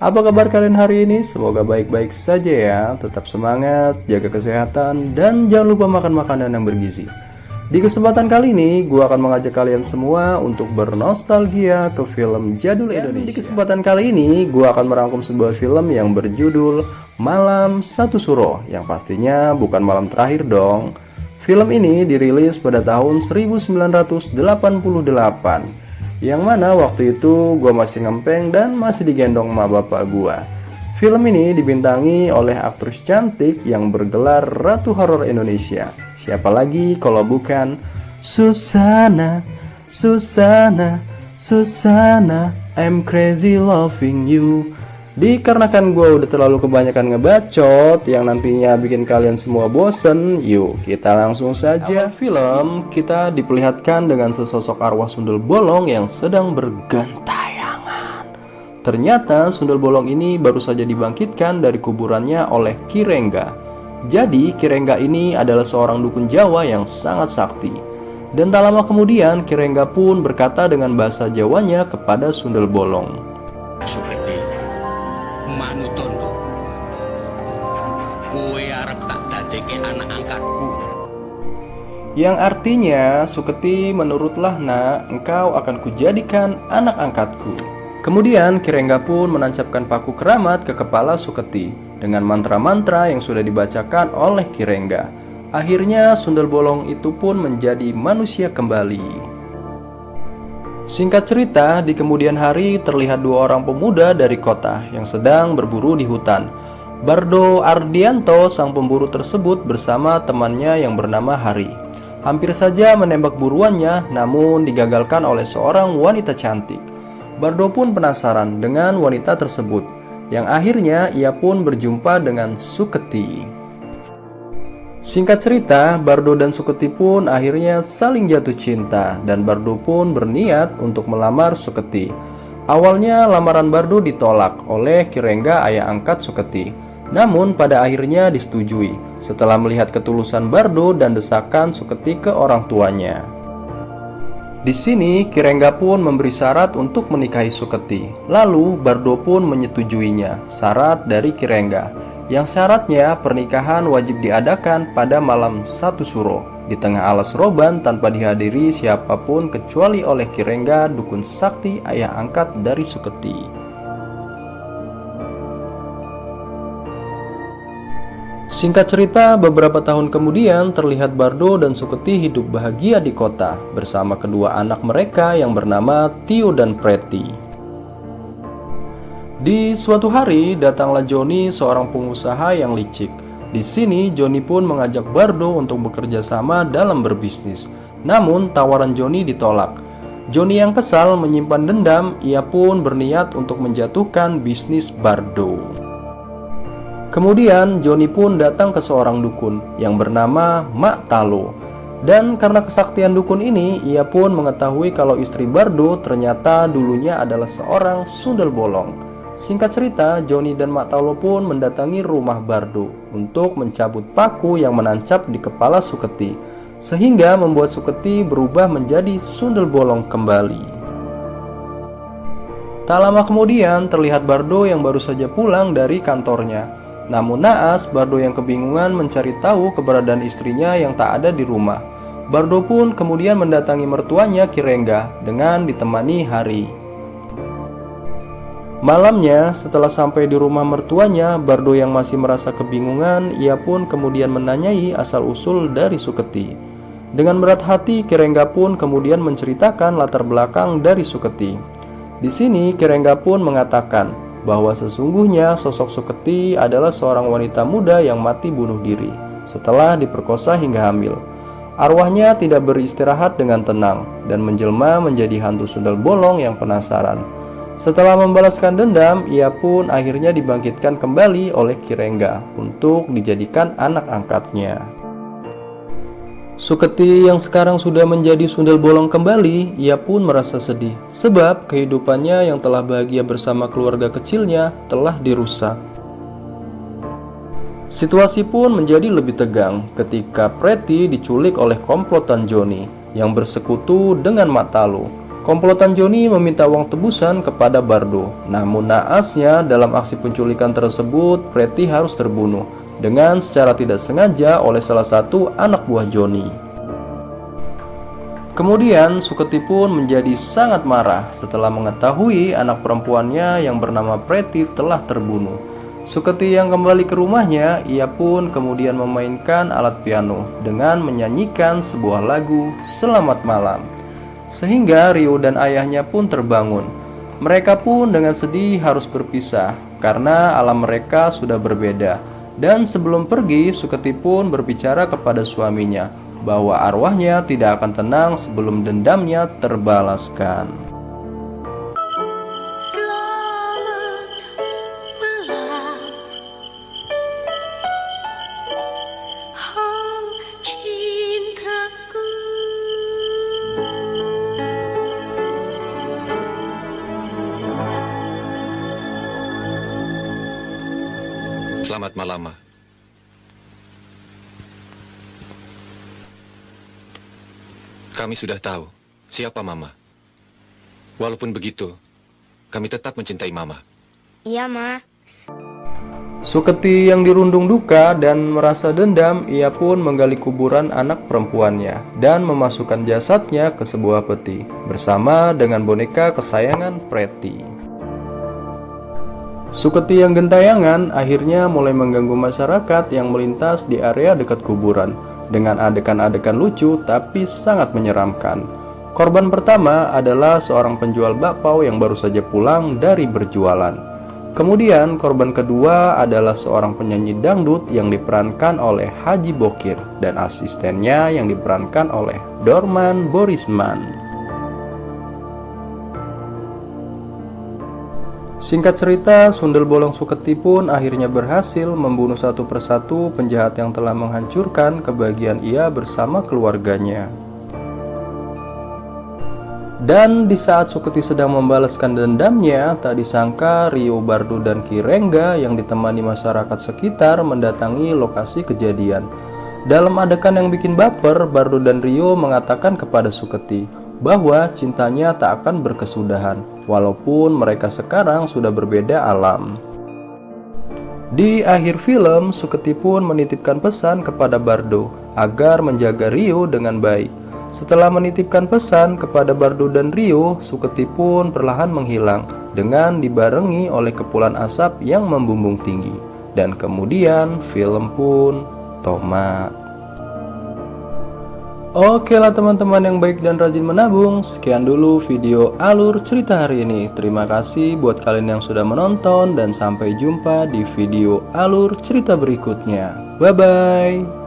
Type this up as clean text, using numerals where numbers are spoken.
Apa kabar kalian hari ini? Semoga baik-baik saja ya. Tetap semangat, jaga kesehatan, dan jangan lupa makan makanan yang bergizi. Di kesempatan kali ini, gue akan mengajak kalian semua untuk bernostalgia ke film jadul Indonesia. Di kesempatan kali ini, gue akan merangkum sebuah film yang berjudul Malam Satu Suro, yang pastinya bukan malam terakhir dong. Film ini dirilis pada tahun 1988, yang mana waktu itu gue masih ngempeng dan masih digendong sama bapak gue. Film ini dibintangi oleh aktris cantik yang bergelar Ratu Horor Indonesia. Siapa lagi kalau bukan Susana, Susana, Susana, I'm crazy loving you. Dikarenakan gue udah terlalu kebanyakan ngebacot yang nantinya bikin kalian semua bosen, yuk kita langsung saja. Awal film kita diperlihatkan dengan sesosok arwah sundel bolong yang sedang bergentayangan. Ternyata sundel bolong ini baru saja dibangkitkan dari kuburannya oleh Ki Rengga. Jadi Ki Rengga ini adalah seorang dukun Jawa yang sangat sakti. Dan tak lama kemudian Ki Rengga pun berkata dengan bahasa Jawanya kepada sundel bolong, Suketi, manutondo, kowe arep tak dadeke anak angkatku. yang artinya, Suketi, menurutlah nak, engkau akan kujadikan anak angkatku. Kemudian Ki Rengga pun menancapkan paku keramat ke kepala Suketi dengan mantra-mantra yang sudah dibacakan oleh Ki Rengga. Akhirnya sundel bolong itu pun menjadi manusia kembali. Singkat cerita, di kemudian hari terlihat dua orang pemuda dari kota yang sedang berburu di hutan. Bardo Ardianto, sang pemburu tersebut, bersama temannya yang bernama Hari, hampir saja menembak buruannya, namun digagalkan oleh seorang wanita cantik. Bardo pun penasaran dengan wanita tersebut, yang akhirnya ia pun berjumpa dengan Suketi. Singkat cerita, Bardo dan Suketi pun akhirnya saling jatuh cinta, dan Bardo pun berniat untuk melamar Suketi. Awalnya lamaran Bardo ditolak oleh Ki Rengga, ayah angkat Suketi. Namun pada akhirnya disetujui setelah melihat ketulusan Bardo dan desakan Suketi ke orang tuanya. Di sini Ki Rengga pun memberi syarat untuk menikahi Suketi. Lalu Bardo pun menyetujuinya, syarat dari Ki Rengga, yang syaratnya pernikahan wajib diadakan pada malam Satu Suro di tengah alas roban tanpa dihadiri siapapun kecuali oleh Ki Rengga, dukun sakti ayah angkat dari Suketi. Singkat cerita, beberapa tahun kemudian terlihat Bardo dan Suketi hidup bahagia di kota bersama kedua anak mereka yang bernama Tio dan Preti. Di suatu hari datanglah Joni, seorang pengusaha yang licik. Di sini Joni pun mengajak Bardo untuk bekerja sama dalam berbisnis. Namun tawaran Joni ditolak. Joni yang kesal menyimpan dendam, ia pun berniat untuk menjatuhkan bisnis Bardo. Kemudian Joni pun datang ke seorang dukun yang bernama Mak Talo. Dan karena kesaktian dukun ini, ia pun mengetahui kalau istri Bardo ternyata dulunya adalah seorang sundel bolong. Singkat cerita, Joni dan Mak Talo pun mendatangi rumah Bardo untuk mencabut paku yang menancap di kepala Suketi, sehingga membuat Suketi berubah menjadi sundel bolong kembali. Tak lama kemudian terlihat Bardo yang baru saja pulang dari kantornya. Namun naas, Bardo yang kebingungan mencari tahu keberadaan istrinya yang tak ada di rumah. Bardo pun kemudian mendatangi mertuanya Ki Rengga dengan ditemani Hari. Malamnya, setelah sampai di rumah mertuanya, Bardo yang masih merasa kebingungan, ia pun kemudian menanyai asal-usul dari Suketi. Dengan berat hati, Ki Rengga pun kemudian menceritakan latar belakang dari Suketi. Di sini Ki Rengga pun mengatakan bahwa sesungguhnya sosok Suketi adalah seorang wanita muda yang mati bunuh diri setelah diperkosa hingga hamil. Arwahnya tidak beristirahat dengan tenang dan menjelma menjadi hantu sundel bolong yang penasaran. Setelah membalaskan dendam, ia pun akhirnya dibangkitkan kembali oleh Ki Rengga untuk dijadikan anak angkatnya. Suketi yang sekarang sudah menjadi sundel bolong kembali, ia pun merasa sedih sebab kehidupannya yang telah bahagia bersama keluarga kecilnya telah dirusak. Situasi pun menjadi lebih tegang ketika Preti diculik oleh komplotan Joni yang bersekutu dengan Mak Talo. Komplotan Johnny meminta uang tebusan kepada Bardo. Namun naasnya, dalam aksi penculikan tersebut, Pretty harus terbunuh dengan secara tidak sengaja oleh salah satu anak buah Johnny. Kemudian Suketi pun menjadi sangat marah setelah mengetahui anak perempuannya yang bernama Pretty telah terbunuh. Suketi yang kembali ke rumahnya, ia pun kemudian memainkan alat piano dengan menyanyikan sebuah lagu Selamat Malam. Sehingga Ryo dan ayahnya pun terbangun. Mereka pun dengan sedih harus berpisah karena alam mereka sudah berbeda. Dan sebelum pergi, Suketi pun berbicara kepada suaminya bahwa arwahnya tidak akan tenang sebelum dendamnya terbalaskan. Selamat malam, Ma. Kami sudah tahu siapa Mama. Walaupun begitu, kami tetap mencintai Mama. Iya, Ma. Suketi yang dirundung duka dan merasa dendam, ia pun menggali kuburan anak perempuannya dan memasukkan jasadnya ke sebuah peti bersama dengan boneka kesayangan Pretty. Suketi yang gentayangan akhirnya mulai mengganggu masyarakat yang melintas di area dekat kuburan dengan adegan-adegan lucu tapi sangat menyeramkan. Korban pertama adalah seorang penjual bakpao yang baru saja pulang dari berjualan. Kemudian korban kedua adalah seorang penyanyi dangdut yang diperankan oleh Haji Bokir dan asistennya yang diperankan oleh Dorman Borisman. Singkat cerita, Sundel Bolong Suketi pun akhirnya berhasil membunuh satu persatu penjahat yang telah menghancurkan kebahagiaan ia bersama keluarganya. Dan di saat Suketi sedang membalaskan dendamnya, tak disangka Ryo, Bardo, dan Ki Rengga yang ditemani masyarakat sekitar mendatangi lokasi kejadian. Dalam adegan yang bikin baper, Bardo dan Ryo mengatakan kepada Suketi bahwa cintanya tak akan berkesudahan, walaupun mereka sekarang sudah berbeda alam. Di akhir film, Suketi pun menitipkan pesan kepada Bardo agar menjaga Ryo dengan baik. Setelah menitipkan pesan kepada Bardo dan Ryo, Suketi pun perlahan menghilang dengan dibarengi oleh kepulan asap yang membumbung tinggi. Dan kemudian film pun tamat. Oke lah teman-teman yang baik dan rajin menabung, sekian dulu video alur cerita hari ini. Terima kasih buat kalian yang sudah menonton dan sampai jumpa di video alur cerita berikutnya. Bye bye.